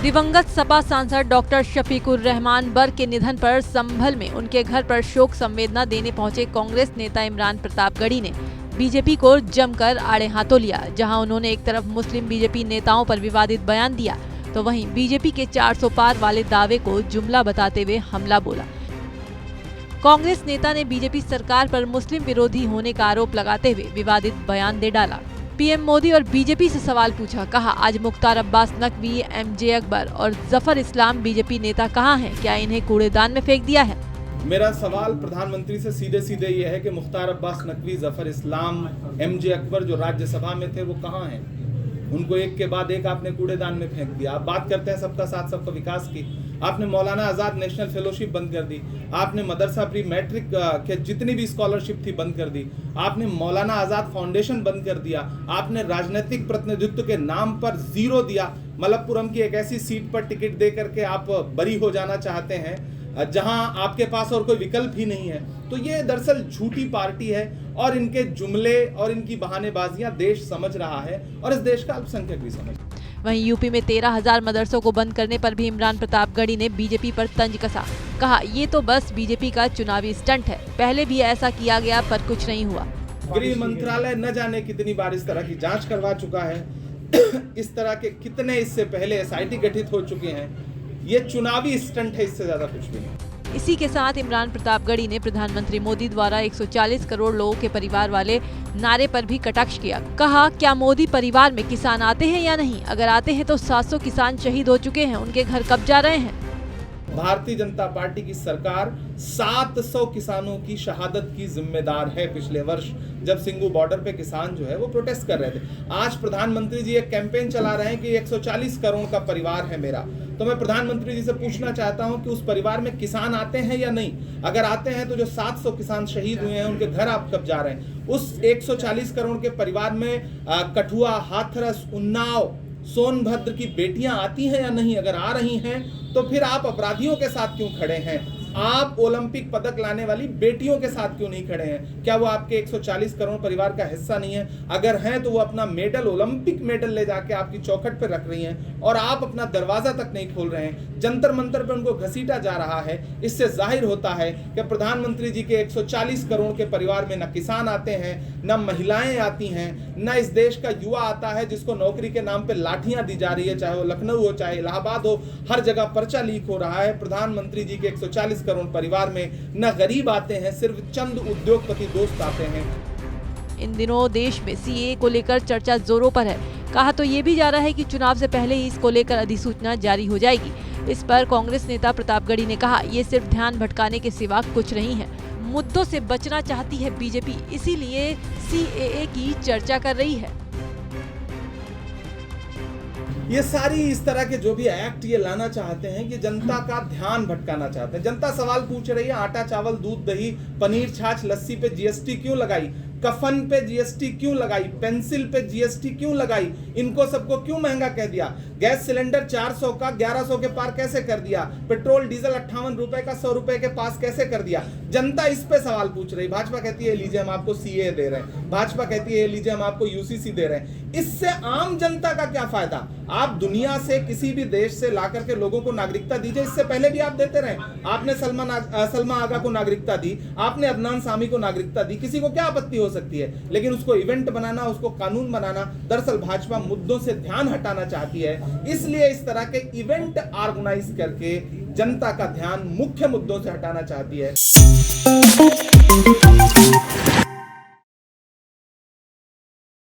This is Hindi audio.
दिवंगत सपा सांसद डॉक्टर शफीकुर रहमान बर के निधन पर संभल में उनके घर पर शोक संवेदना देने पहुंचे कांग्रेस नेता इमरान प्रतापगढ़ी ने बीजेपी को जमकर आड़े हाथों लिया। जहां उन्होंने एक तरफ मुस्लिम बीजेपी नेताओं पर विवादित बयान दिया तो वहीं बीजेपी के 400 पार वाले दावे को जुमला बताते हुए हमला बोला। कांग्रेस नेता ने बीजेपी सरकार पर मुस्लिम विरोधी होने का आरोप लगाते हुए विवादित बयान दे डाला। पीएम मोदी और बीजेपी से सवाल पूछा, कहा आज मुख्तार अब्बास नकवी, एमजे अकबर और जफर इस्लाम बीजेपी नेता कहाँ हैं? क्या इन्हें कूड़ेदान में फेंक दिया है? मेरा सवाल प्रधानमंत्री से सीधे सीधे ये है कि मुख्तार अब्बास नकवी, जफर इस्लाम, एमजे अकबर जो राज्यसभा में थे वो कहाँ हैं? उनको एक के बाद एक आपने कूड़ेदान में फेंक दिया। आप बात करते हैं सबका साथ सबका विकास की, आपने मौलाना आज़ाद नेशनल फेलोशिप बंद कर दी, आपने मदरसा प्री मैट्रिक के जितनी भी स्कॉलरशिप थी बंद कर दी, आपने मौलाना आज़ाद फाउंडेशन बंद कर दिया, आपने राजनीतिक प्रतिनिधित्व के नाम पर जीरो दिया। मलप्पुरम की एक ऐसी सीट पर टिकट दे करके आप बरी हो जाना चाहते हैं जहां आपके पास और कोई विकल्प ही नहीं है। तो ये दरअसल झूठी पार्टी है और इनके जुमले और इनकी बहानेबाजियां देश समझ रहा है और इस देश का अल्पसंख्यक भी समझ। वहीं यूपी में 13,000 मदरसों को बंद करने पर भी इमरान प्रतापगढ़ी ने बीजेपी पर तंज कसा। कहा ये तो बस बीजेपी का चुनावी स्टंट है, पहले भी ऐसा किया गया पर कुछ नहीं हुआ। गृह मंत्रालय न जाने कितनी बार इस तरह की जांच करवा चुका है इस तरह के कितने इससे पहले एसआईटी गठित हो चुके हैं। ये चुनावी स्टंट है, इससे ज्यादा कुछ भी नहीं। इसी के साथ इमरान प्रतापगढ़ी ने प्रधानमंत्री मोदी द्वारा 140 करोड़ लोगों के परिवार वाले नारे पर भी कटाक्ष किया। कहा क्या मोदी परिवार में किसान आते हैं या नहीं? अगर आते हैं तो 700 किसान शहीद हो चुके हैं, उनके घर कब जा रहे हैं? भारतीय जनता पार्टी की सरकार 700 किसानों की शहादत की जिम्मेदार है। पिछले वर्ष जब सिंगू बॉर्डर पे किसान जो है वो प्रोटेस्ट कर रहे थे, आज प्रधानमंत्री जी एक कैंपेन चला रहे हैं कि 140 करोड़ का परिवार है मेरा। तो मैं प्रधानमंत्री जी से पूछना चाहता हूं कि उस परिवार में किसान आते हैं या नहीं? अगर आते हैं तो जो 700 किसान शहीद हुए हैं उनके घर आप कब जा रहे हैं? उस 140 करोड़ के परिवार में कठुआ, हाथरस, उन्नाव, सोनभद्र की बेटियां आती हैं या नहीं? अगर आ रही हैं तो फिर आप अपराधियों के साथ क्यों खड़े हैं? आप ओलंपिक पदक लाने वाली बेटियों के साथ क्यों नहीं खड़े हैं? क्या वो आपके 140 करोड़ परिवार का हिस्सा नहीं है? अगर हैं तो वो अपना मेडल, ओलंपिक मेडल ले जाके आपकी चौखट पर रख रही हैं और आप अपना दरवाजा तक नहीं खोल रहे हैं। जंतर मंतर पर उनको घसीटा जा रहा है। इससे जाहिर होता है कि प्रधानमंत्री जी के 140 करोड़ के परिवार में न किसान आते हैं, न महिलाएं आती हैं, न इस देश का युवा आता है जिसको नौकरी के नाम पर लाठियां दी जा रही है, चाहे वो लखनऊ हो चाहे इलाहाबाद हो, हर जगह पर्चा लीक हो रहा है। प्रधानमंत्री जी के 140 करोड़ परिवार में न गरीब आते हैं, सिर्फ चंद उद्योगपति दोस्त आते हैं। इन दिनों देश में सीएए को लेकर चर्चा जोरों पर है। कहा तो ये भी जा रहा है कि चुनाव से पहले ही इसको लेकर अधिसूचना जारी हो जाएगी। इस पर कांग्रेस नेता प्रतापगढ़ी ने कहा ये सिर्फ ध्यान भटकाने के सिवा कुछ नहीं है। मुद्दों से बचना चाहती है बीजेपी, इसीलिए सीएए की चर्चा कर रही है। ये सारी इस तरह के जो भी एक्ट ये लाना चाहते हैं कि जनता का ध्यान भटकाना चाहते हैं। जनता सवाल पूछ रही है, आटा, चावल, दूध, दही, पनीर, छाछ, लस्सी पे जीएसटी क्यों लगाई? कफन पे जीएसटी क्यों लगाई? पेंसिल पे जीएसटी क्यों लगाई? इनको सबको क्यों महंगा कह दिया? गैस सिलेंडर 400 का 1100 के पार कैसे कर दिया? पेट्रोल डीजल 58 रुपए का 100 रुपए के पास कैसे कर दिया? जनता इस पे सवाल पूछ रही। भाजपा कहती है लीजिए हम आपको सीए दे रहे हैं, भाजपा कहती है लीजिए हम आपको यूसीसी दे रहे हैं। इससे आम जनता का क्या फायदा? आप दुनिया से किसी भी देश से ला करके लोगों को नागरिकता दीजिए। इससे पहले भी आप देते रहे। आपने सलमा आगा को नागरिकता दी, आपने अदनान सामी को नागरिकता दी, किसी को क्या आपत्ति हो सकती है? लेकिन उसको इवेंट बनाना, उसको कानून बनाना, दरअसल भाजपा मुद्दों से ध्यान हटाना चाहती है। इसलिए इस तरह के इवेंट ऑर्गेनाइज करके जनता का ध्यान मुख्य मुद्दों से हटाना चाहती है।